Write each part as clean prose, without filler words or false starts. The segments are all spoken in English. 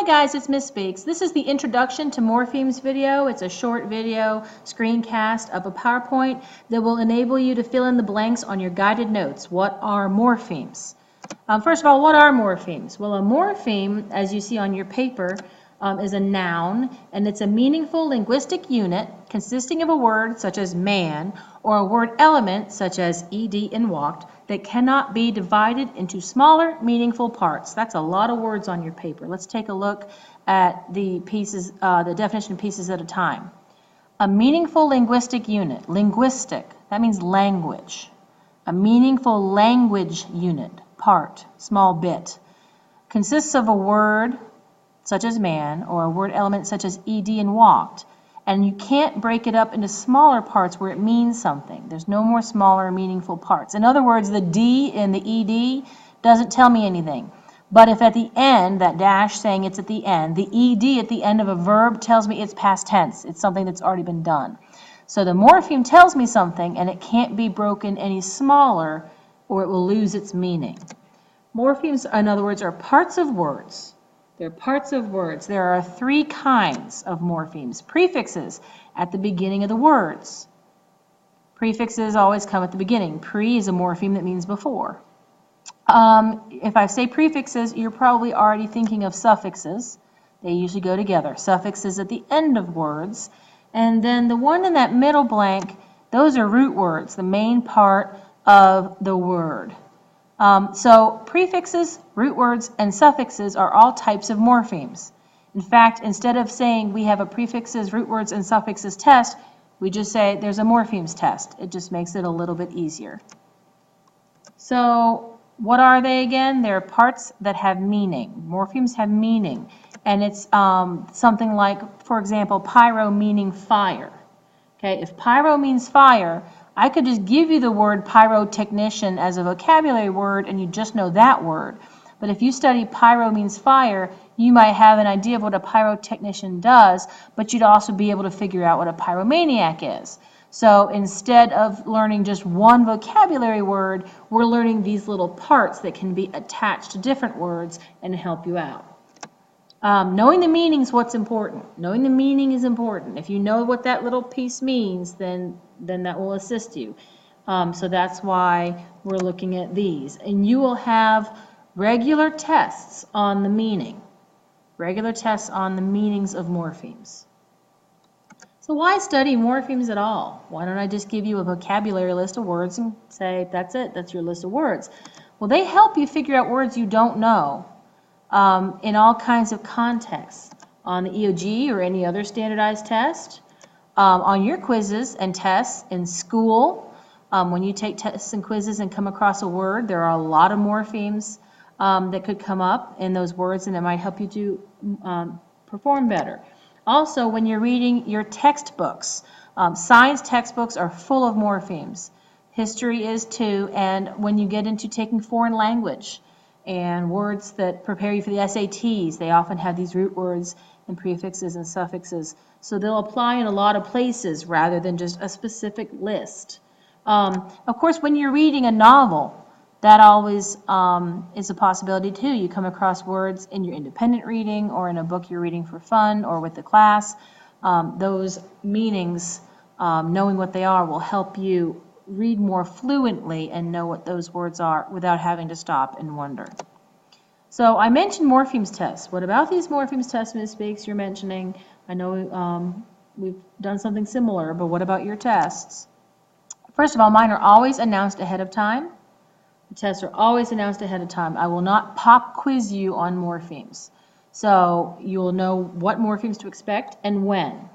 Hi guys, it's Miss Speaks. This is the introduction to Morphemes video. It's a short video screencast of a PowerPoint that will enable you to fill in the blanks on your guided notes. What are morphemes? First of all, what are morphemes? Well, a morpheme, as you see on your paper, is a noun, and it's a meaningful linguistic unit consisting of a word such as man or a word element such as ed and walked that cannot be divided into smaller meaningful parts. That's a lot of words on your paper. Let's take a look at the pieces, the definition pieces at a time. A meaningful linguistic unit, linguistic, that means language. A meaningful language unit, part, small bit, consists of a word such as man, or a word element such as ed and walked, and you can't break it up into smaller parts where it means something. There's no more smaller meaningful parts. In other words, the D in the ed doesn't tell me anything. But if at the end, that dash saying it's at the end, the ed at the end of a verb tells me it's past tense. It's something that's already been done. So the morpheme tells me something, and it can't be broken any smaller or it will lose its meaning. Morphemes, in other words, are parts of words. They're parts of words. There are three kinds of morphemes. Prefixes at the beginning of the words. Prefixes always come at the beginning. Pre is a morpheme that means before. If I say prefixes, you're probably already thinking of suffixes. They usually go together. Suffixes at the end of words. And then the one in that middle blank, those are root words, the main part of the word. So prefixes, root words, and suffixes are all types of morphemes. In fact, instead of saying we have a prefixes, root words, and suffixes test, we just say there's a morphemes test. It just makes it a little bit easier. So what are they again? They're parts that have meaning. Morphemes have meaning. And it's something like, for example, pyro meaning fire. Okay, if pyro means fire, I could just give you the word pyrotechnician as a vocabulary word and you just know that word. But if you study pyro means fire, you might have an idea of what a pyrotechnician does, but you'd also be able to figure out what a pyromaniac is. So instead of learning just one vocabulary word, we're learning these little parts that can be attached to different words and help you out. Knowing the meaning is what's important. Knowing the meaning is important. If you know what that little piece means, then that will assist you. So that's why we're looking at these. And you will have regular tests on the meaning. Regular tests on the meanings of morphemes. So why study morphemes at all? Why don't I just give you a vocabulary list of words and say, that's it, that's your list of words? Well, they help you figure out words you don't know in all kinds of contexts. On the EOG or any other standardized test, on your quizzes and tests in school, when you take tests and quizzes and come across a word, there are a lot of morphemes that could come up in those words, and it might help you to perform better. Also, when you're reading your textbooks, science textbooks are full of morphemes. History is too, and when you get into taking foreign language and words that prepare you for the SATs, they often have these root words and prefixes and suffixes. So they'll apply in a lot of places rather than just a specific list. Of course, when you're reading a novel, that always is a possibility too. You come across words in your independent reading or in a book you're reading for fun or with the class. Those meanings, knowing what they are, will help you read more fluently and know what those words are without having to stop and wonder. So I mentioned morphemes tests. What about these morphemes tests, Ms. Speaks, you're mentioning? I know we've done something similar, but what about your tests? First of all, mine are always announced ahead of time. The tests are always announced ahead of time. I will not pop quiz you on morphemes. So you'll know what morphemes to expect and when.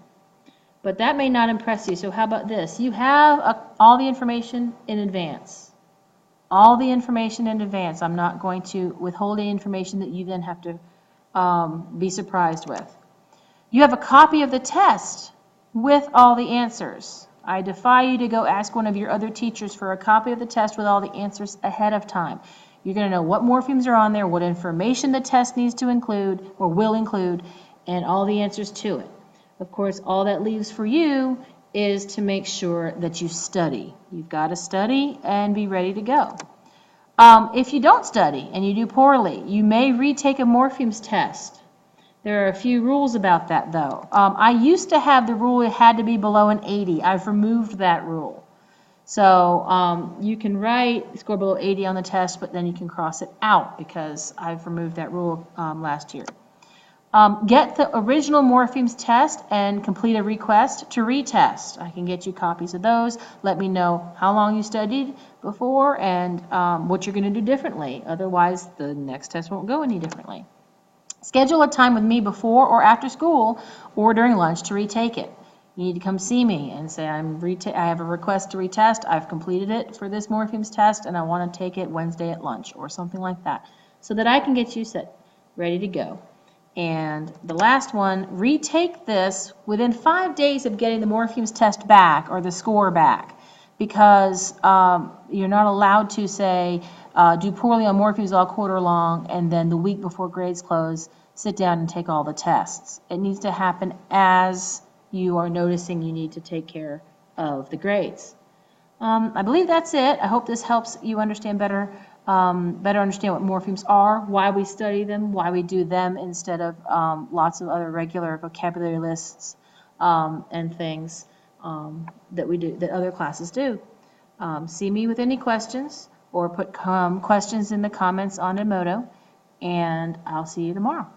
But that may not impress you, so how about this? You have all the information in advance. All the information in advance. I'm not going to withhold any information that you then have to be surprised with. You have a copy of the test with all the answers. I defy you to go ask one of your other teachers for a copy of the test with all the answers ahead of time. You're going to know what morphemes are on there, what information the test needs to include or will include, and all the answers to it. Of course, all that leaves for you is to make sure that you study. You've got to study and be ready to go. If you don't study and you do poorly, you may retake a morphemes test. There are a few rules about that, though. I used to have the rule it had to be below an 80. I've removed that rule. So you can write score below 80 on the test, but then you can cross it out because I've removed that rule last year. Get the original Morphemes test and complete a request to retest. I can get you copies of those. Let me know how long you studied before and what you're going to do differently. Otherwise, the next test won't go any differently. Schedule a time with me before or after school or during lunch to retake it. You need to come see me and say, I have a request to retest. I've completed it for this Morphemes test, and I want to take it Wednesday at lunch or something like that, so that I can get you set, ready to go. And the last one, retake this within 5 days of getting the Morphemes test back or the score back, because you're not allowed to say, do poorly on Morphemes all quarter long, and then the week before grades close, sit down and take all the tests. It needs to happen as you are noticing you need to take care of the grades. I believe that's it. I hope this helps you understand better understand what morphemes are, why we study them, why we do them instead of lots of other regular vocabulary lists and things that other classes do. See me with any questions or put questions in the comments on Emoto, and I'll see you tomorrow.